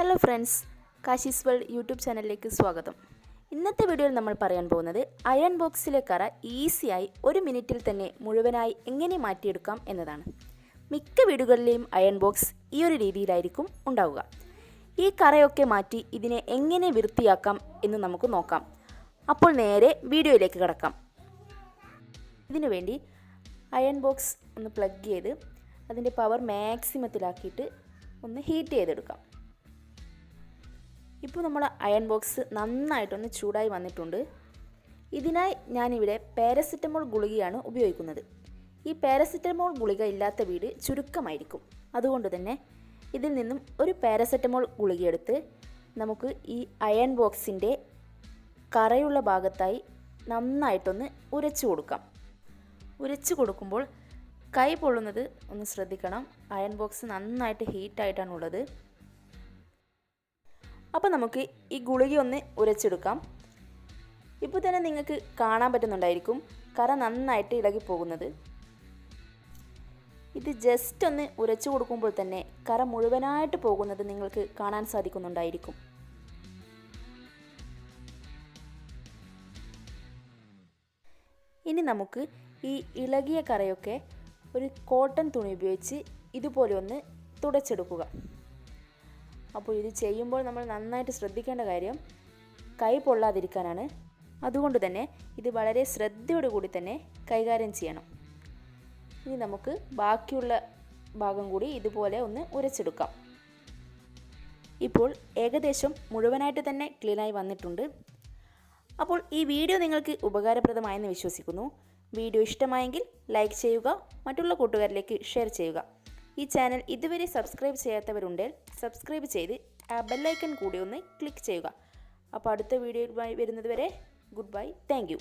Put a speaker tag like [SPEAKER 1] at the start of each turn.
[SPEAKER 1] Hello friends, Kashi's world YouTube ചാനലിലേക്ക് സ്വാഗതം. ഇന്നത്തെ വീഡിയോയിൽ നമ്മൾ പറയാൻ പോകുന്നത് അയൺ ബോക്സിലെ കറ ഈസിയായി 1 മിനിറ്റിൽ തന്നെ മുഴുവനായി എങ്ങനെ മാറ്റിയെടുക്കാം എന്നതാണ്. മിക്ക വീടുകളിലെയും അയൺ ബോക്സ് ഈ ഒരു രീതിയിലായിരിക്കും ഉണ്ടാവുക. ഈ കറയൊക്കെ മാറ്റി ഇതിനെ എങ്ങനെ വൃത്തിയാക്കാം എന്ന് നമുക്ക് നോക്കാം. അപ്പോൾ നേരെ വീഡിയോയിലേക്ക് കടക്കാം. ഇതിനുവേണ്ടി അയൺ ബോക്സ് ഒന്ന് പ്ലഗ് ചെയ്ത് അതിൻ്റെ പവർ മാക്സിമത്തിലാക്കിയിട്ട് ഒന്ന് ഹീറ്റ് ചെയ്തെടുക്കാം. ഇപ്പോൾ നമ്മൾ അയൺ ബോക്സ് നന്നായിട്ടൊന്ന് ചൂടായി വന്നിട്ടുണ്ട്. ഇതിനായി ഞാനിവിടെ പാരസെറ്റമോൾ ഗുളികയാണ് ഉപയോഗിക്കുന്നത്. ഈ പാരസെറ്റമോൾ ഗുളിക ഇല്ലാത്ത വീട് ചുരുക്കമായിരിക്കും. അതുകൊണ്ട് തന്നെ ഇതിൽ നിന്നും ഒരു പാരസെറ്റമോൾ ഗുളികയെടുത്ത് നമുക്ക് ഈ അയൺ ബോക്സിൻ്റെ കറയുള്ള ഭാഗത്തായി നന്നായിട്ടൊന്ന് ഉരച്ചു കൊടുക്കാം. ഉരച്ചു കൊടുക്കുമ്പോൾ കൈ പൊള്ളുന്നത് ഒന്ന് ശ്രദ്ധിക്കണം. അയൺ ബോക്സ് നന്നായിട്ട് ഹീറ്റായിട്ടാണുള്ളത്. അപ്പോൾ നമുക്ക് ഈ ഗുളിക ഒന്ന് ഉരച്ചെടുക്കാം. ഇപ്പോൾ തന്നെ നിങ്ങൾക്ക് കാണാൻ പറ്റുന്നുണ്ടായിരിക്കും കറ നന്നായിട്ട് ഇളകി പോകുന്നത്. ഇത് ജസ്റ്റ് ഒന്ന് ഉരച്ചു കൊടുക്കുമ്പോൾ തന്നെ കറ മുഴുവനായിട്ട് പോകുന്നത് നിങ്ങൾക്ക് കാണാൻ സാധിക്കുന്നുണ്ടായിരിക്കും. ഇനി നമുക്ക് ഈ ഇളകിയ കറയൊക്കെ ഒരു കോട്ടൺ തുണി ഉപയോഗിച്ച് ഇതുപോലെ ഒന്ന് തുടച്ചെടുക്കുക. അപ്പോൾ ഇത് ചെയ്യുമ്പോൾ നമ്മൾ നന്നായിട്ട് ശ്രദ്ധിക്കേണ്ട കാര്യം കൈ പൊള്ളാതിരിക്കാനാണ്. അതുകൊണ്ട് തന്നെ ഇത് വളരെ ശ്രദ്ധയോടുകൂടി തന്നെ കൈകാര്യം ചെയ്യണം. ഇനി നമുക്ക് ബാക്കിയുള്ള ഭാഗം കൂടി ഇതുപോലെ ഒന്ന് ഉരച്ചെടുക്കാം. ഇപ്പോൾ ഏകദേശം മുഴുവനായിട്ട് തന്നെ ക്ലീനായി വന്നിട്ടുണ്ട്. അപ്പോൾ ഈ വീഡിയോ നിങ്ങൾക്ക് ഉപകാരപ്രദമായെന്ന് വിശ്വസിക്കുന്നു. വീഡിയോ ഇഷ്ടമായെങ്കിൽ ലൈക്ക് ചെയ്യുക, മറ്റുള്ള കൂട്ടുകാരിലേക്ക് ഷെയർ ചെയ്യുക. ഈ ചാനൽ ഇതുവരെ സബ്സ്ക്രൈബ് ചെയ്യാത്തവരുണ്ടെങ്കിൽ സബ്സ്ക്രൈബ് ചെയ്ത് ആ ബെല്ലൈക്കൺ കൂടി ഒന്ന് ക്ലിക്ക് ചെയ്യുക. അപ്പോൾ അടുത്ത വീഡിയോയിൽ വരുന്നത് വരെ ഗുഡ് ബൈ, താങ്ക് യു.